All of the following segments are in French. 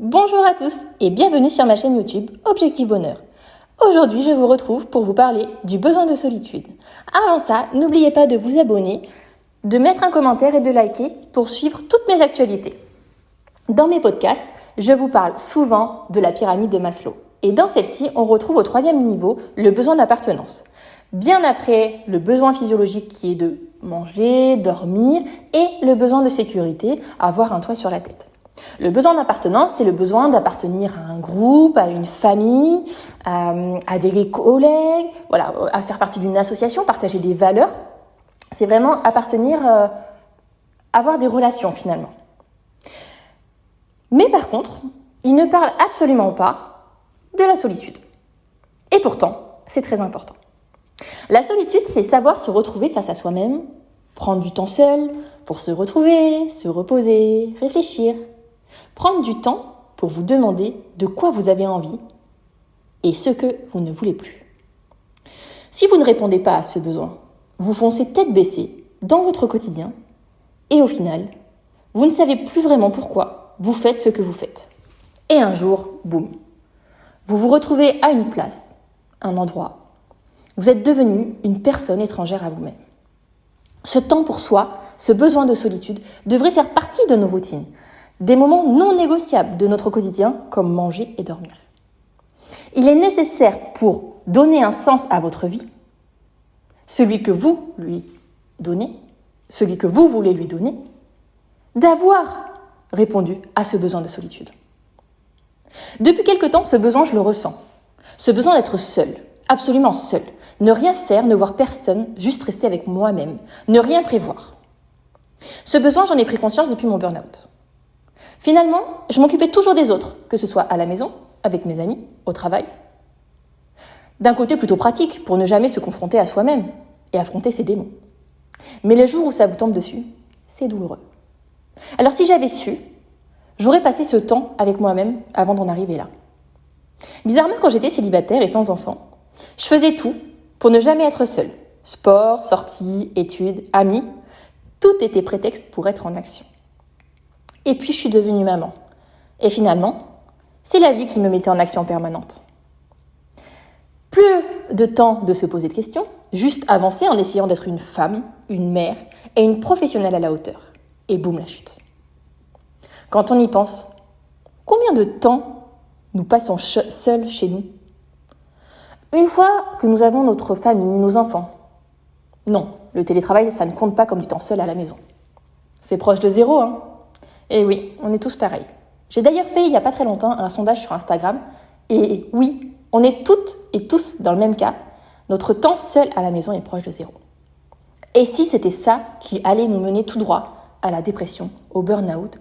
Bonjour à tous et bienvenue sur ma chaîne YouTube Objectif Bonheur. Aujourd'hui, je vous retrouve pour vous parler du besoin de solitude. Avant ça, n'oubliez pas de vous abonner, de mettre un commentaire et de liker pour suivre toutes mes actualités. Dans mes podcasts, je vous parle souvent de la pyramide de Maslow. Et dans celle-ci, on retrouve au 3e niveau le besoin d'appartenance. Bien après le besoin physiologique qui est de manger, dormir et le besoin de sécurité, avoir un toit sur la tête. Le besoin d'appartenance, c'est le besoin d'appartenir à un groupe, à une famille, à des collègues, voilà, à faire partie d'une association, partager des valeurs. C'est vraiment appartenir, avoir des relations finalement. Mais par contre, il ne parle absolument pas de la solitude. Et pourtant, c'est très important. La solitude, c'est savoir se retrouver face à soi-même, prendre du temps seul pour se retrouver, se reposer, réfléchir. Prendre du temps pour vous demander de quoi vous avez envie et ce que vous ne voulez plus. Si vous ne répondez pas à ce besoin, vous foncez tête baissée dans votre quotidien et au final, vous ne savez plus vraiment pourquoi vous faites ce que vous faites. Et un jour, boum, vous vous retrouvez à une place, un endroit. Vous êtes devenu une personne étrangère à vous-même. Ce temps pour soi, ce besoin de solitude, devrait faire partie de nos routines. Des moments non négociables de notre quotidien, comme manger et dormir. Il est nécessaire pour donner un sens à votre vie, celui que vous lui donnez, celui que vous voulez lui donner, d'avoir répondu à ce besoin de solitude. Depuis quelque temps, ce besoin, je le ressens. Ce besoin d'être seul, absolument seul. Ne rien faire, ne voir personne, juste rester avec moi-même. Ne rien prévoir. Ce besoin, j'en ai pris conscience depuis mon burn-out. Finalement, je m'occupais toujours des autres, que ce soit à la maison, avec mes amis, au travail. D'un côté plutôt pratique, pour ne jamais se confronter à soi-même et affronter ses démons. Mais le jour où ça vous tombe dessus, c'est douloureux. Alors si j'avais su, j'aurais passé ce temps avec moi-même avant d'en arriver là. Bizarrement, quand j'étais célibataire et sans enfant, je faisais tout pour ne jamais être seule. Sport, sorties, études, amis, tout était prétexte pour être en action. Et puis, je suis devenue maman. Et finalement, c'est la vie qui me mettait en action permanente. Plus de temps de se poser de questions, juste avancer en essayant d'être une femme, une mère et une professionnelle à la hauteur. Et boum, la chute. Quand on y pense, combien de temps nous passons seuls chez nous? Une fois que nous avons notre famille, nos enfants. Non, le télétravail, ça ne compte pas comme du temps seul à la maison. C'est proche de zéro, hein. Et oui, on est tous pareils. J'ai d'ailleurs fait il n'y a pas très longtemps un sondage sur Instagram. Et oui, on est toutes et tous dans le même cas. Notre temps seul à la maison est proche de zéro. Et si c'était ça qui allait nous mener tout droit à la dépression, au burn-out,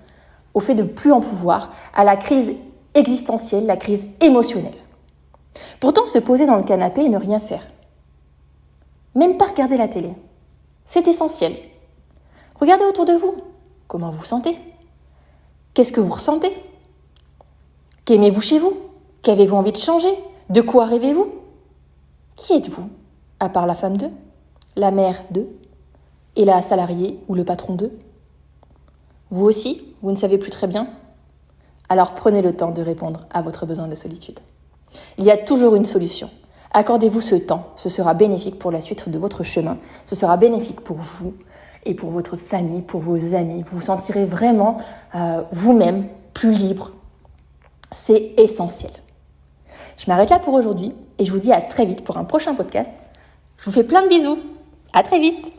au fait de ne plus en pouvoir, à la crise existentielle, la crise émotionnelle. Pourtant, se poser dans le canapé et ne rien faire. Même pas regarder la télé. C'est essentiel. Regardez autour de vous. Comment vous sentez ? Qu'est-ce que vous ressentez ? Qu'aimez-vous chez vous ? Qu'avez-vous envie de changer ? De quoi rêvez-vous ? Qui êtes-vous, à part la femme d'eux, la mère d'eux, et la salariée ou le patron d'eux ? Vous aussi, vous ne savez plus très bien ? Alors prenez le temps de répondre à votre besoin de solitude. Il y a toujours une solution. Accordez-vous ce temps, ce sera bénéfique pour la suite de votre chemin, ce sera bénéfique pour vous et pour votre famille, pour vos amis. Vous vous sentirez vraiment vous-même plus libre. C'est essentiel. Je m'arrête là pour aujourd'hui et je vous dis à très vite pour un prochain podcast. Je vous fais plein de bisous. À très vite.